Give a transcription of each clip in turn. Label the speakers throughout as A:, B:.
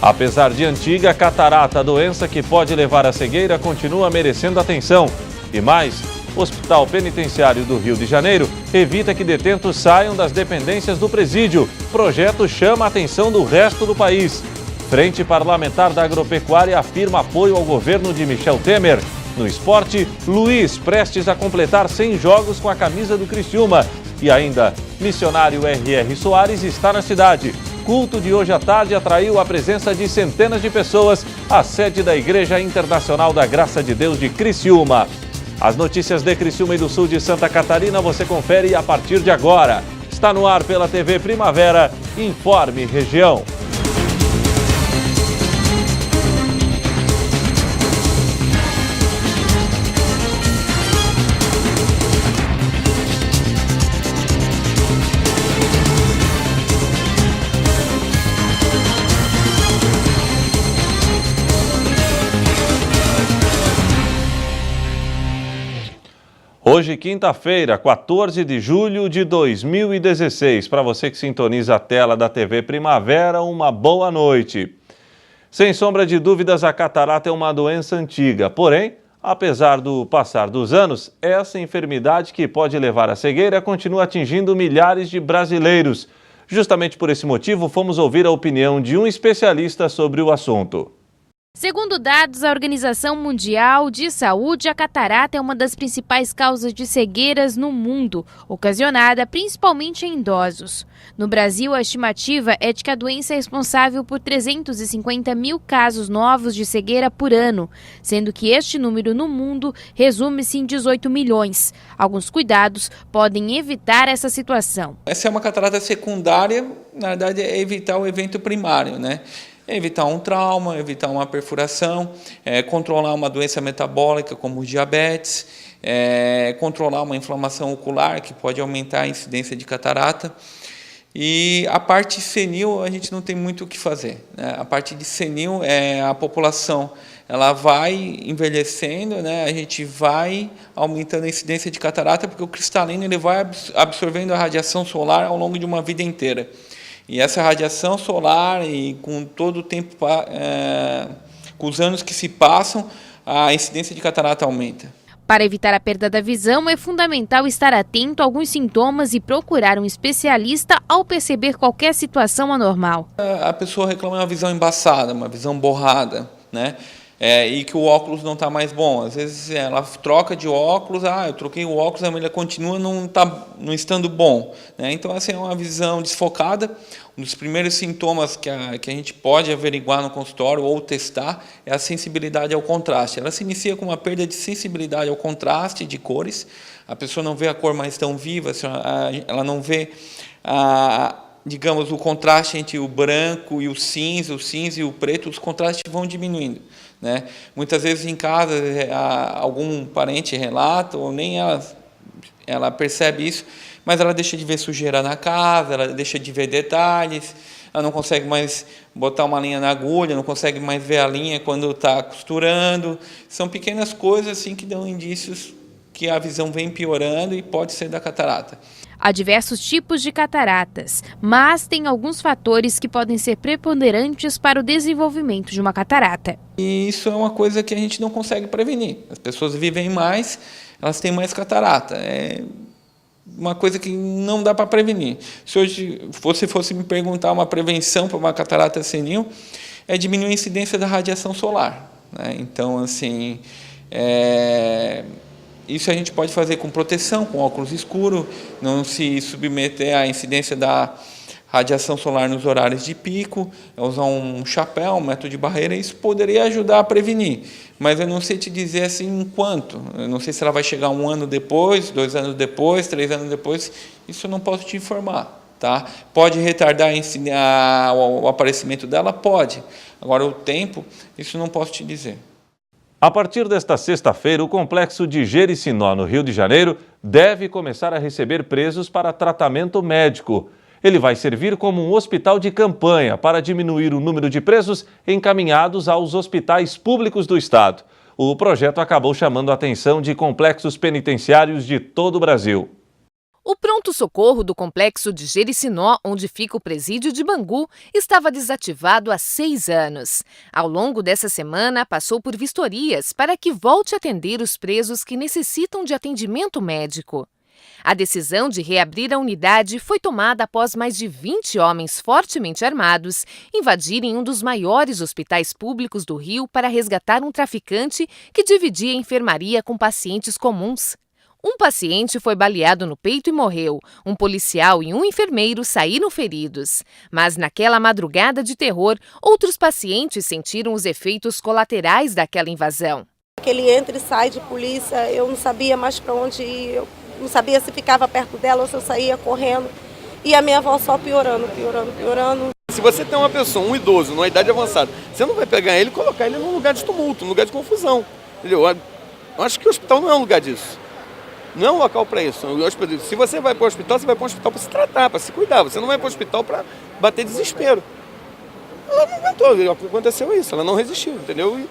A: Apesar de antiga, a catarata, a doença que pode levar à cegueira, continua merecendo atenção. E mais, o Hospital Penitenciário do Rio de Janeiro evita que detentos saiam das dependências do presídio. O projeto chama a atenção do resto do país. Frente Parlamentar da Agropecuária afirma apoio ao governo de Michel Temer. No esporte, Luiz prestes a completar 100 jogos com a camisa do Criciúma. E ainda, missionário R.R. Soares está na cidade. Culto de hoje à tarde atraiu a presença de centenas de pessoas à sede da Igreja Internacional da Graça de Deus de Criciúma. As notícias de Criciúma e do sul de Santa Catarina você confere a partir de agora. Está no ar pela TV Primavera, Informe Região. Hoje, quinta-feira, 14 de julho de 2016. Para você que sintoniza a tela da TV Primavera, uma boa noite. Sem sombra de dúvidas, a catarata é uma doença antiga. Porém, apesar do passar dos anos, essa enfermidade que pode levar à cegueira continua atingindo milhares de brasileiros. Justamente por esse motivo, fomos ouvir a opinião de um especialista sobre o assunto.
B: Segundo dados da Organização Mundial de Saúde, a catarata é uma das principais causas de cegueiras no mundo, ocasionada principalmente em idosos. No Brasil, a estimativa é de que a doença é responsável por 350 mil casos novos de cegueira por ano, sendo que este número no mundo resume-se em 18 milhões. Alguns cuidados podem evitar essa situação.
C: Essa é uma catarata secundária, na verdade é evitar o evento primário, né? Evitar um trauma, evitar uma perfuração, controlar uma doença metabólica como o diabetes, controlar uma inflamação ocular que pode aumentar a incidência de catarata. E a parte senil a gente não tem muito o que fazer, né? A parte de senil a população ela vai envelhecendo, né? A gente vai aumentando a incidência de catarata porque o cristalino ele vai absorvendo a radiação solar ao longo de uma vida inteira. E essa radiação solar, e com todo o tempo, com os anos que se passam, a incidência de catarata aumenta.
B: Para evitar a perda da visão, é fundamental estar atento a alguns sintomas e procurar um especialista ao perceber qualquer situação anormal.
C: A pessoa reclama de uma visão embaçada, uma visão borrada, né? E que o óculos não está mais bom. Às vezes ela troca de óculos, eu troquei o óculos, mas ele continua não estando bom, né? Então essa é uma visão desfocada. Um dos primeiros sintomas que a gente pode averiguar no consultório ou testar é a sensibilidade ao contraste. Ela se inicia com uma perda de sensibilidade ao contraste de cores. A pessoa não vê a cor mais tão viva, ela não vê digamos, o contraste entre o branco e o cinza e o preto, os contrastes vão diminuindo, né? Muitas vezes em casa algum parente relata, ou nem ela percebe isso, mas ela deixa de ver sujeira na casa, ela deixa de ver detalhes, ela não consegue mais botar uma linha na agulha, não consegue mais ver a linha quando está costurando. São pequenas coisas assim que dão indícios que a visão vem piorando e pode ser da catarata.
B: Há diversos tipos de cataratas, mas tem alguns fatores que podem ser preponderantes para o desenvolvimento de uma catarata.
C: E isso é uma coisa que a gente não consegue prevenir. As pessoas vivem mais, elas têm mais catarata. É uma coisa que não dá para prevenir. Se hoje você fosse me perguntar uma prevenção para uma catarata senil, é diminuir a incidência da radiação solar, né? Então, assim, isso a gente pode fazer com proteção, com óculos escuros, não se submeter à incidência da radiação solar nos horários de pico, usar um chapéu, um método de barreira, isso poderia ajudar a prevenir. Mas eu não sei te dizer assim quanto. Eu não sei se ela vai chegar 1 ano depois, 2 anos depois, 3 anos depois, isso eu não posso te informar. Tá? Pode retardar o aparecimento dela? Pode. Agora, o tempo, isso não posso te dizer.
A: A partir desta sexta-feira, o complexo de Jericinó, no Rio de Janeiro, deve começar a receber presos para tratamento médico. Ele vai servir como um hospital de campanha para diminuir o número de presos encaminhados aos hospitais públicos do estado. O projeto acabou chamando a atenção de complexos penitenciários de todo o Brasil.
B: O
D: O pronto-socorro do complexo de Jericinó, onde fica o presídio de Bangu, estava desativado há 6 anos. Ao longo dessa semana, passou por vistorias para que volte a atender os presos que necessitam de atendimento médico. A decisão de reabrir a unidade foi tomada após mais de 20 homens fortemente armados invadirem um dos maiores hospitais públicos do Rio para resgatar um traficante que dividia a enfermaria com pacientes comuns. Um paciente foi baleado no peito e morreu. Um policial e um enfermeiro saíram feridos. Mas naquela madrugada de terror, outros pacientes sentiram os efeitos colaterais daquela invasão.
E: Aquele entra e sai de polícia, eu não sabia mais para onde ir, eu não sabia se ficava perto dela ou se eu saía correndo. E a minha avó só piorando.
F: Se você tem uma pessoa, um idoso, numa idade avançada, você não vai pegar ele e colocar ele num lugar de tumulto, num lugar de confusão. Entendeu? Eu acho que o hospital não é um lugar disso. Não é um local para isso. Se você vai para o hospital, você vai para o hospital para se tratar, para se cuidar. Você não vai para o hospital para bater desespero. Ela não aguentou, aconteceu isso, ela não resistiu, entendeu? E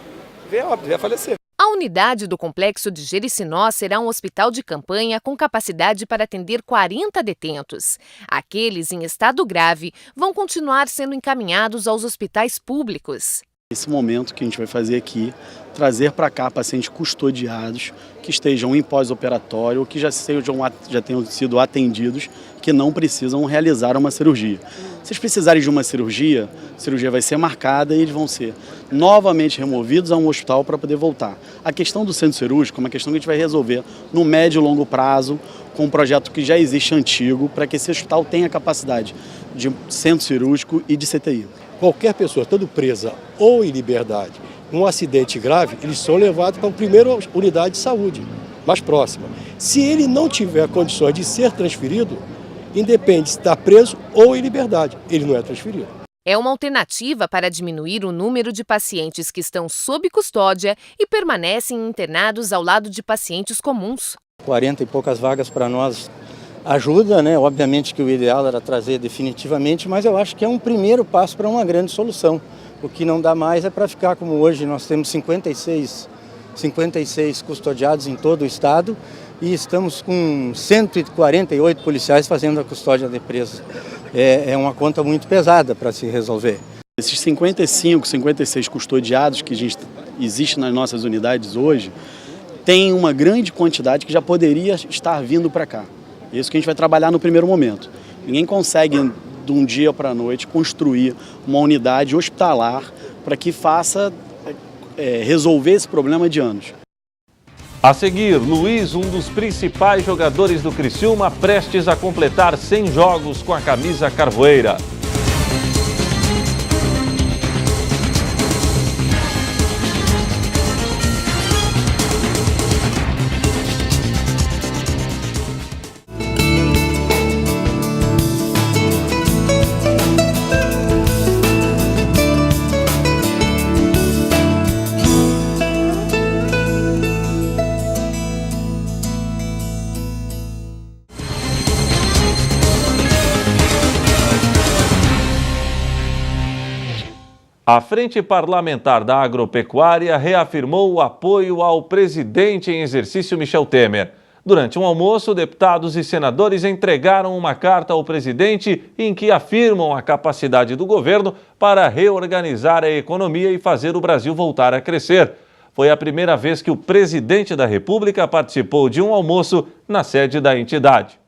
F: veio a falecer.
D: A unidade do complexo de Jericinó será um hospital de campanha com capacidade para atender 40 detentos. Aqueles em estado grave vão continuar sendo encaminhados aos hospitais públicos.
G: Esse momento que a gente vai fazer aqui, trazer para cá pacientes custodiados, que estejam em pós-operatório ou que já tenham sido atendidos, que não precisam realizar uma cirurgia. Se eles precisarem de uma cirurgia, a cirurgia vai ser marcada e eles vão ser novamente removidos a um hospital para poder voltar. A questão do centro cirúrgico é uma questão que a gente vai resolver no médio e longo prazo, com um projeto que já existe antigo, para que esse hospital tenha capacidade de centro cirúrgico e de CTI.
H: Qualquer pessoa, estando presa ou em liberdade, um acidente grave, eles são levados para a primeira unidade de saúde, mais próxima. Se ele não tiver condições de ser transferido, independe se está preso ou em liberdade, ele não é transferido.
D: É uma alternativa para diminuir o número de pacientes que estão sob custódia e permanecem internados ao lado de pacientes comuns.
I: 40 e poucas vagas para nós ajuda, né? Obviamente que o ideal era trazer definitivamente, mas eu acho que é um primeiro passo para uma grande solução. O que não dá mais é para ficar como hoje, nós temos 56 custodiados em todo o estado e estamos com 148 policiais fazendo a custódia de presos. É uma conta muito pesada para se resolver.
G: Esses 56 custodiados que existe nas nossas unidades hoje, tem uma grande quantidade que já poderia estar vindo para cá. É isso que a gente vai trabalhar no primeiro momento. Ninguém consegue, de um dia para a noite, construir uma unidade hospitalar para que faça resolver esse problema de anos.
A: A seguir, Luiz, um dos principais jogadores do Criciúma, prestes a completar 100 jogos com a camisa carvoeira. A Frente Parlamentar da Agropecuária reafirmou o apoio ao presidente em exercício Michel Temer. Durante um almoço, deputados e senadores entregaram uma carta ao presidente em que afirmam a capacidade do governo para reorganizar a economia e fazer o Brasil voltar a crescer. Foi a primeira vez que o presidente da República participou de um almoço na sede da entidade.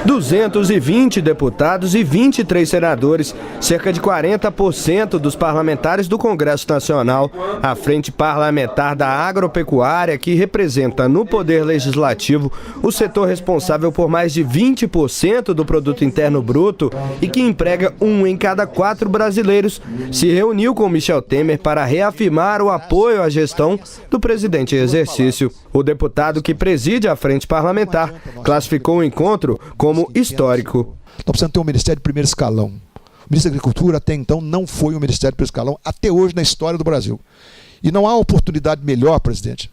J: 220 deputados e 23 senadores, cerca de 40% dos parlamentares do Congresso Nacional, a Frente Parlamentar da Agropecuária, que representa no Poder Legislativo o setor responsável por mais de 20% do Produto Interno Bruto e que emprega 1 em cada 4 brasileiros, se reuniu com Michel Temer para reafirmar o apoio à gestão do presidente em exercício. O deputado que preside a Frente Parlamentar classificou o encontro como histórico.
K: Nós precisamos ter um ministério de primeiro escalão. O ministro da Agricultura até então não foi um ministério de primeiro escalão, até hoje na história do Brasil. E não há oportunidade melhor, presidente,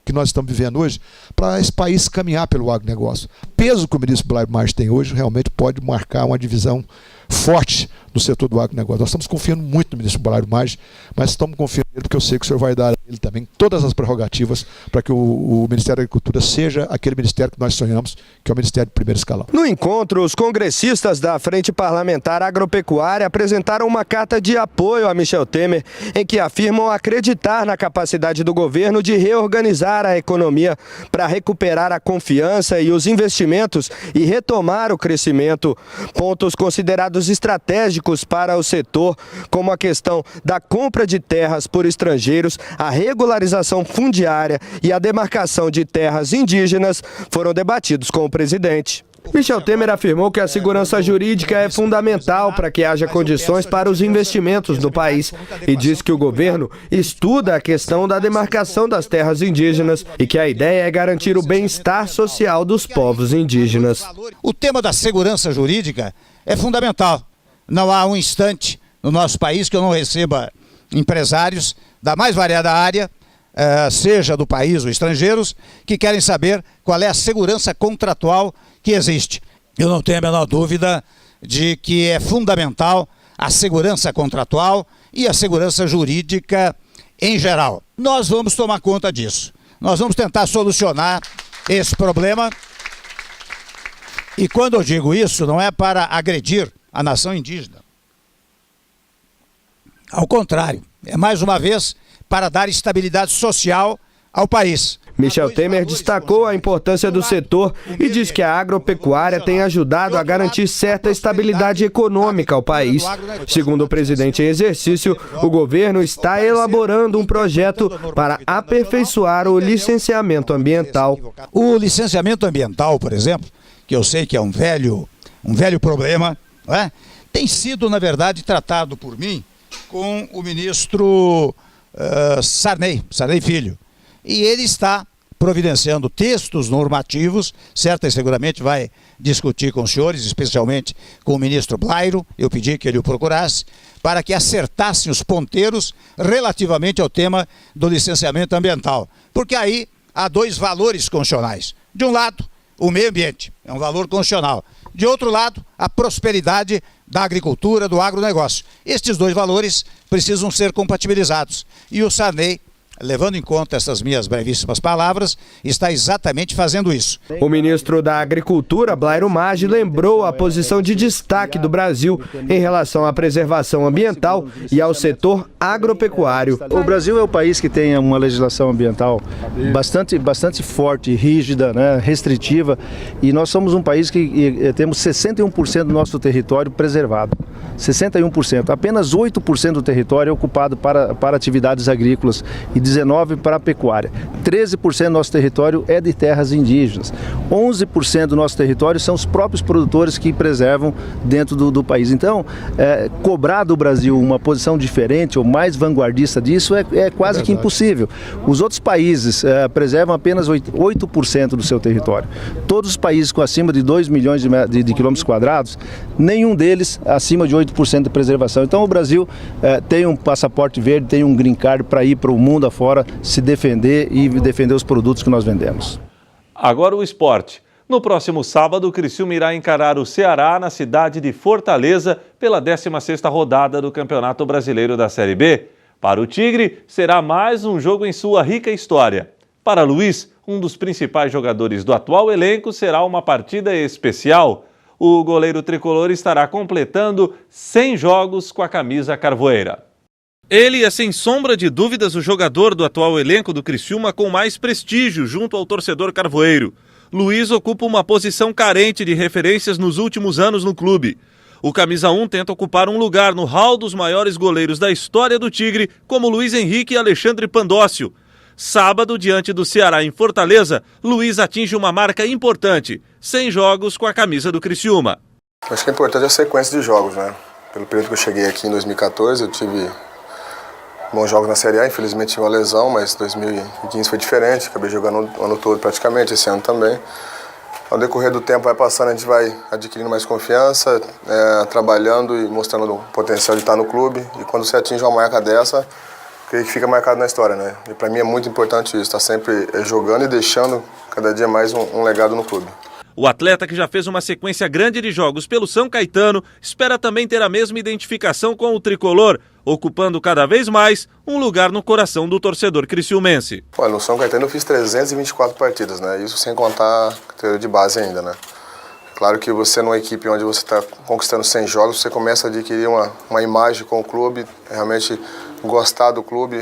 K: que nós estamos vivendo hoje, para esse país caminhar pelo agronegócio. O peso que o ministro Blair Maggi tem hoje realmente pode marcar uma divisão forte no setor do agronegócio. Nós estamos confiando muito no ministro Blair Maggi, mas estamos confiando nele porque eu sei que o senhor vai dar Ele também todas as prerrogativas para que o Ministério da Agricultura seja aquele ministério que nós sonhamos, que é o Ministério de Primeiro Escalão.
J: No encontro, os congressistas da Frente Parlamentar Agropecuária apresentaram uma carta de apoio a Michel Temer, em que afirmam acreditar na capacidade do governo de reorganizar a economia para recuperar a confiança e os investimentos e retomar o crescimento. Pontos considerados estratégicos para o setor, como a questão da compra de terras por estrangeiros, a regularização fundiária e a demarcação de terras indígenas, foram debatidos com o presidente. Michel Temer afirmou que a segurança jurídica é fundamental para que haja condições para os investimentos no país e disse que o governo estuda a questão da demarcação das terras indígenas e que a ideia é garantir o bem-estar social dos povos indígenas.
L: O tema da segurança jurídica é fundamental. Não há um instante no nosso país que eu não receba empresários da mais variada área, seja do país ou estrangeiros, que querem saber qual é a segurança contratual que existe. Eu não tenho a menor dúvida de que é fundamental a segurança contratual e a segurança jurídica em geral. Nós vamos tomar conta disso. Nós vamos tentar solucionar esse problema. E quando eu digo isso, não é para agredir a nação indígena. Ao contrário, é mais uma vez para dar estabilidade social ao país.
J: Michel Temer destacou a importância do setor e diz que a agropecuária tem ajudado a garantir certa estabilidade econômica ao país. Segundo o presidente em exercício, o governo está elaborando um projeto para aperfeiçoar o licenciamento ambiental.
L: O licenciamento ambiental, por exemplo, que eu sei que é um velho problema, não é? Tem sido, na verdade, tratado por mim com o ministro Sarney Filho. E ele está providenciando textos normativos, certo e seguramente vai discutir com os senhores, especialmente com o ministro Blairo, eu pedi que ele o procurasse, para que acertassem os ponteiros relativamente ao tema do licenciamento ambiental. Porque aí há dois valores constitucionais. De um lado, o meio ambiente, é um valor constitucional. De outro lado, a prosperidade da agricultura, do agronegócio. Estes dois valores precisam ser compatibilizados. E o Sarney, levando em conta essas minhas brevíssimas palavras, está exatamente fazendo isso.
J: O ministro da Agricultura, Blairo Maggi, lembrou a posição de destaque do Brasil em relação à preservação ambiental e ao setor agropecuário.
M: O Brasil é o país que tem uma legislação ambiental bastante forte, rígida, né, restritiva, e nós somos um país que temos 61% do nosso território preservado. 61%. Apenas 8% do território é ocupado para atividades agrícolas e 19% para a pecuária. 13% do nosso território é de terras indígenas. 11% do nosso território são os próprios produtores que preservam dentro do país. Então, cobrar do Brasil uma posição diferente ou mais vanguardista disso é quase que impossível. Os outros países preservam apenas 8% do seu território. Todos os países com acima de 2 milhões de quilômetros quadrados, nenhum deles acima de 8% de preservação. Então, o Brasil tem um passaporte verde, tem um green card para ir para o mundo afora se defender e defender os produtos que nós vendemos.
A: Agora o esporte. No próximo sábado, o Criciúma irá encarar o Ceará na cidade de Fortaleza pela 16ª rodada do Campeonato Brasileiro da Série B. Para o Tigre, será mais um jogo em sua rica história. Para Luiz, um dos principais jogadores do atual elenco, será uma partida especial. O goleiro tricolor estará completando 100 jogos com a camisa carvoeira. Ele é, sem sombra de dúvidas, o jogador do atual elenco do Criciúma com mais prestígio junto ao torcedor carvoeiro. Luiz ocupa uma posição carente de referências nos últimos anos no clube. O camisa 1 tenta ocupar um lugar no hall dos maiores goleiros da história do Tigre, como Luiz Henrique e Alexandre Pandócio. Sábado, diante do Ceará em Fortaleza, Luiz atinge uma marca importante, 100 jogos com a camisa do Criciúma.
N: Acho que é importante a sequência de jogos, né? Pelo período que eu cheguei aqui em 2014, eu tive bons jogos na Série A, infelizmente tive uma lesão, mas 2015 foi diferente, acabei jogando o ano todo praticamente, esse ano também. Ao decorrer do tempo vai passando, a gente vai adquirindo mais confiança, trabalhando e mostrando o potencial de estar no clube. E quando você atinge uma marca dessa, creio que fica marcado na história, né? E para mim é muito importante isso, estar sempre jogando e deixando cada dia mais um legado no clube.
A: O atleta, que já fez uma sequência grande de jogos pelo São Caetano, espera também ter a mesma identificação com o tricolor, ocupando cada vez mais um lugar no coração do torcedor criciumense.
N: Olha, no São Caetano eu fiz 324 partidas, né? Isso sem contar a categoria de base ainda, né? Claro que você, numa equipe onde você está conquistando 100 jogos, você começa a adquirir uma imagem com o clube, realmente gostar do clube.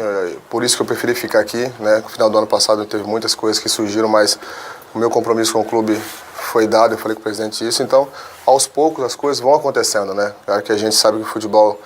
N: Por isso que eu preferi ficar aqui, né? No final do ano passado teve muitas coisas que surgiram, mas o meu compromisso com o clube foi dado, eu falei com o presidente isso. Então, aos poucos as coisas vão acontecendo, né? Claro que a gente sabe que o futebol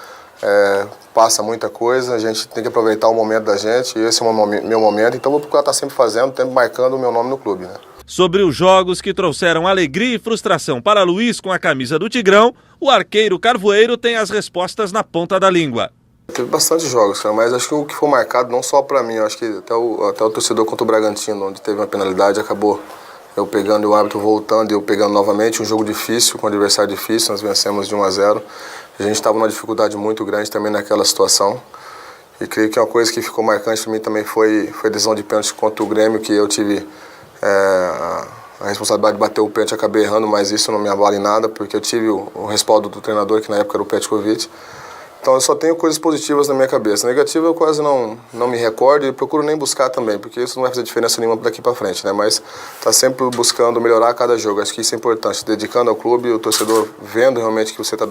N: passa muita coisa, a gente tem que aproveitar o momento da gente, e esse é o meu momento, então vou procurar estar sempre fazendo, sempre marcando o meu nome no clube, né?
A: Sobre os jogos que trouxeram alegria e frustração para Luiz com a camisa do Tigrão, o arqueiro Carvoeiro tem as respostas na ponta da língua.
N: Teve bastante jogos, cara, mas acho que o que foi marcado, não só para mim, eu acho que até o torcedor contra o Bragantino, onde teve uma penalidade, acabou eu pegando e o árbitro voltando e eu pegando novamente, um jogo difícil, com um adversário difícil, nós vencemos de 1-0. A gente estava numa dificuldade muito grande também naquela situação. E creio que uma coisa que ficou marcante para mim também foi a decisão de pênalti contra o Grêmio, que eu tive a responsabilidade de bater o pênalti, acabei errando, mas isso não me abala em nada, porque eu tive o respaldo do treinador, que na época era o Petkovic. Então eu só tenho coisas positivas na minha cabeça. Negativa eu quase não me recordo e procuro nem buscar também, porque isso não vai fazer diferença nenhuma daqui para frente, né? Mas está sempre buscando melhorar a cada jogo. Acho que isso é importante, dedicando ao clube, o torcedor vendo realmente que você está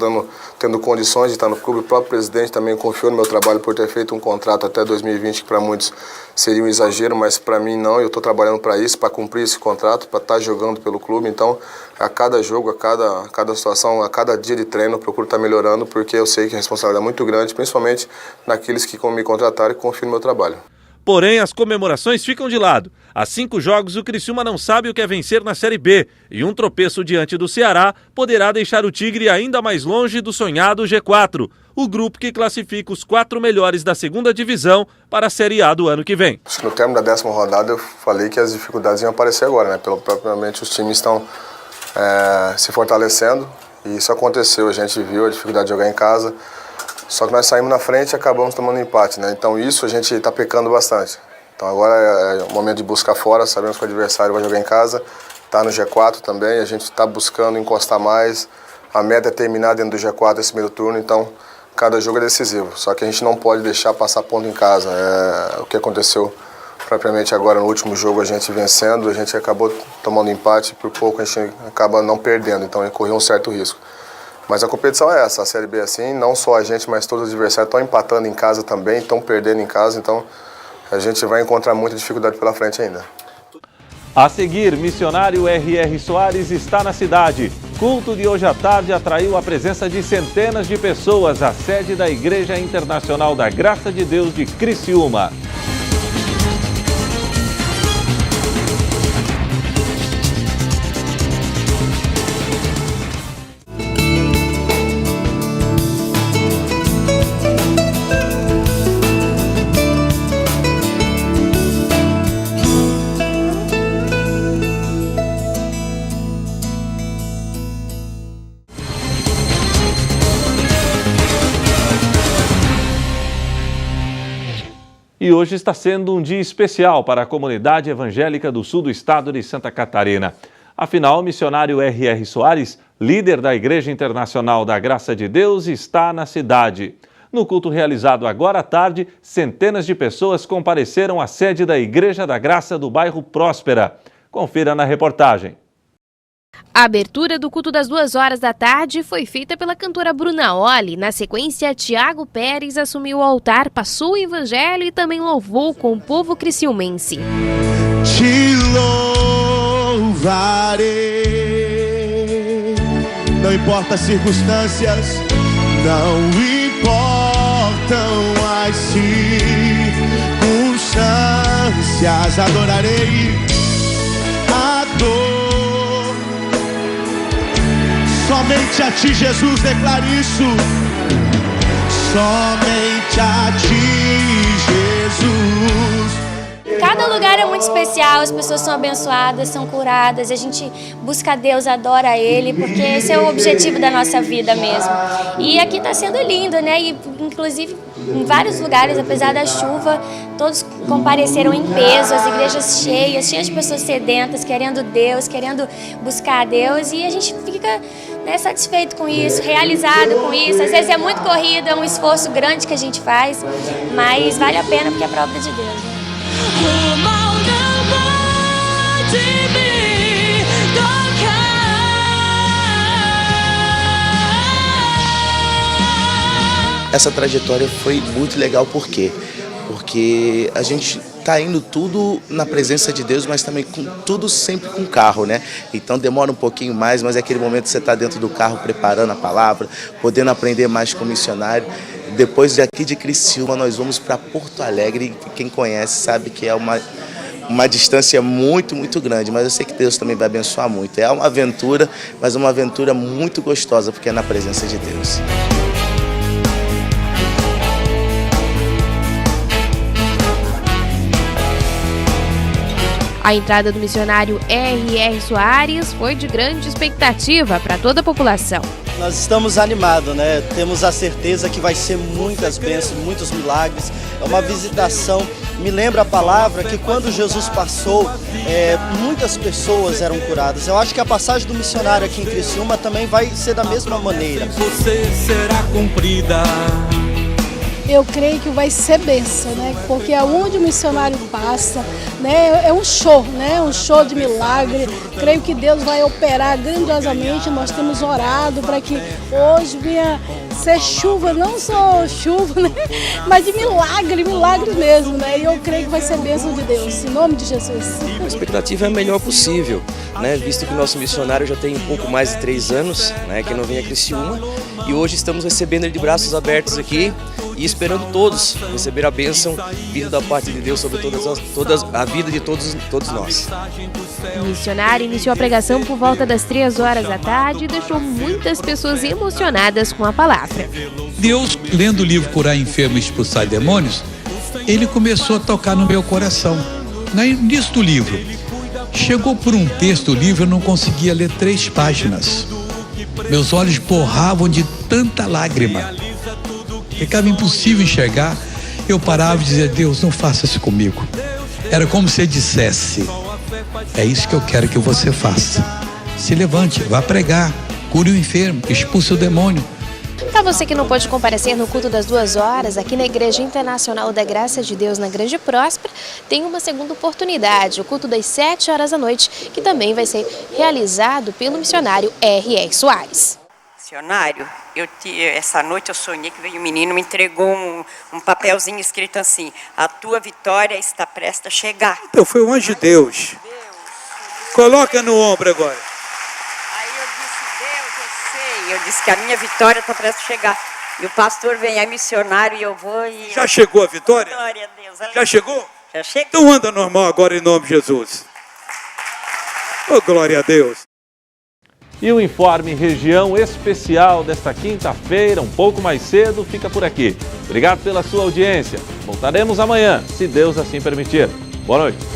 N: tendo condições de estar no clube. O próprio presidente também confiou no meu trabalho por ter feito um contrato até 2020, que para muitos seria um exagero, mas para mim não. Eu estou trabalhando para isso, para cumprir esse contrato, para estar jogando pelo clube. Então, a cada jogo, a cada situação, a cada dia de treino, eu procuro estar melhorando, porque eu sei que a responsabilidade é muito grande, principalmente naqueles que me contrataram e confiam no meu trabalho.
A: Porém, as comemorações ficam de lado. Há 5 jogos, o Criciúma não sabe o que é vencer na Série B, e um tropeço diante do Ceará poderá deixar o Tigre ainda mais longe do sonhado G4, o grupo que classifica os 4 melhores da segunda divisão para a Série A do ano que vem.
N: No término da 10ª rodada eu falei que as dificuldades iam aparecer agora, né? Propriamente os times estão se fortalecendo, e isso aconteceu. A gente viu a dificuldade de jogar em casa, só que nós saímos na frente e acabamos tomando empate, né? Então isso a gente está pecando bastante. Então agora é o momento de buscar fora, sabemos que o adversário vai jogar em casa, está no G4 também, a gente está buscando encostar mais, a meta é terminar dentro do G4 esse primeiro turno, então cada jogo é decisivo, só que a gente não pode deixar passar ponto em casa. O que aconteceu propriamente agora no último jogo, a gente vencendo, a gente acabou tomando empate, por pouco a gente acaba não perdendo, então correu um certo risco. Mas a competição é essa, a Série B é assim, não só a gente, mas todos os adversários estão empatando em casa também, estão perdendo em casa, então a gente vai encontrar muita dificuldade pela frente ainda.
A: A seguir, missionário R.R. Soares está na cidade. Culto de hoje à tarde atraiu a presença de centenas de pessoas à sede da Igreja Internacional da Graça de Deus de Criciúma. E hoje está sendo um dia especial para a comunidade evangélica do sul do estado de Santa Catarina. Afinal, o missionário R.R. Soares, líder da Igreja Internacional da Graça de Deus, está na cidade. No culto realizado agora à tarde, centenas de pessoas compareceram à sede da Igreja da Graça do bairro Próspera. Confira na reportagem.
B: A abertura do culto das 2h da tarde foi feita pela cantora Bruna Olli. Na sequência, Tiago Pérez assumiu o altar, passou o evangelho e também louvou com o povo criciumense.
O: Te louvarei, não importa as circunstâncias, não importam as circunstâncias, adorarei a dor. Somente a ti, Jesus, declare isso. Somente a ti, Jesus.
P: Cada lugar é muito especial, as pessoas são abençoadas, são curadas, a gente busca a Deus, adora Ele, porque esse é o objetivo da nossa vida mesmo. E aqui está sendo lindo, né? E inclusive em vários lugares, apesar da chuva, todos compareceram em peso, as igrejas cheias de pessoas sedentas, querendo Deus, querendo buscar a Deus, e a gente fica, né, satisfeito com isso, realizado com isso. Às vezes é muito corrida, é um esforço grande que a gente faz, mas vale a pena porque é pra obra de Deus. Né?
Q: O mal não pode me tocar.
R: Essa trajetória foi muito legal, por quê? Porque a gente está indo tudo na presença de Deus, mas também tudo sempre com carro, né? Então demora um pouquinho mais, mas é aquele momento que você está dentro do carro preparando a palavra, podendo aprender mais com o missionário. Depois daqui de Criciúma nós vamos para Porto Alegre, e quem conhece sabe que é uma distância muito, muito grande, mas eu sei que Deus também vai abençoar muito. É uma aventura, mas uma aventura muito gostosa, porque é na presença de Deus.
B: A entrada do missionário R.R. Soares foi de grande expectativa para toda a população.
S: Nós estamos animados, né? Temos a certeza que vai ser muitas bênçãos, muitos milagres. É uma visitação. Me lembra a palavra que quando Jesus passou, muitas pessoas eram curadas. Eu acho que a passagem do missionário aqui em Criciúma também vai ser da mesma maneira.
Q: Você será cumprida.
T: Eu creio que vai ser bênção, né? Porque aonde o missionário passa, né? É um show, né? Um show de milagre. Creio que Deus vai operar grandiosamente. Nós temos orado para que hoje venha ser chuva, não só chuva, né? Mas de milagre mesmo, né? E eu creio que vai ser bênção de Deus, em nome de Jesus.
U: A expectativa é a melhor possível, né? Visto que o nosso missionário já tem um pouco mais de 3 anos, né? Que não vem a Criciúma. E hoje estamos recebendo ele de braços abertos aqui e esperando todos receber a bênção vindo da parte de Deus sobre a vida de todos nós.
B: O missionário iniciou a pregação por volta das 3 horas da tarde e deixou muitas pessoas emocionadas com a palavra.
V: Deus, lendo o livro Curar Enfermos e Expulsar Demônios, ele começou a tocar no meu coração. No início do livro, chegou por um texto do livro, eu não conseguia ler 3 páginas. Meus olhos borravam de tanta lágrima. Ficava impossível enxergar. Eu parava e dizia: Deus, não faça isso comigo. Era como se ele dissesse: é isso que eu quero que você faça. Se levante, vá pregar, cure o enfermo, expulse o demônio.
B: Para você que não pôde comparecer no culto das 2 horas, aqui na Igreja Internacional da Graça de Deus, na Grande Próspera, tem uma segunda oportunidade, o culto das 7 horas da noite, que também vai ser realizado pelo missionário R.R. Soares.
W: Missionário, essa noite eu sonhei que veio um menino, me entregou um papelzinho escrito assim: a tua vitória está prestes a chegar.
V: Então foi o anjo de Deus. Coloca no ombro agora.
W: Eu disse que a minha vitória está prestes a chegar. E o pastor vem, é missionário, e eu vou e...
V: Já chegou a vitória?
W: Glória a Deus.
V: Já chegou?
W: Já chegou.
V: Então anda normal agora em nome de Jesus. Oh, glória a Deus.
A: E o Informe Região Especial desta quinta-feira, um pouco mais cedo, fica por aqui. Obrigado pela sua audiência. Voltaremos amanhã, se Deus assim permitir. Boa noite.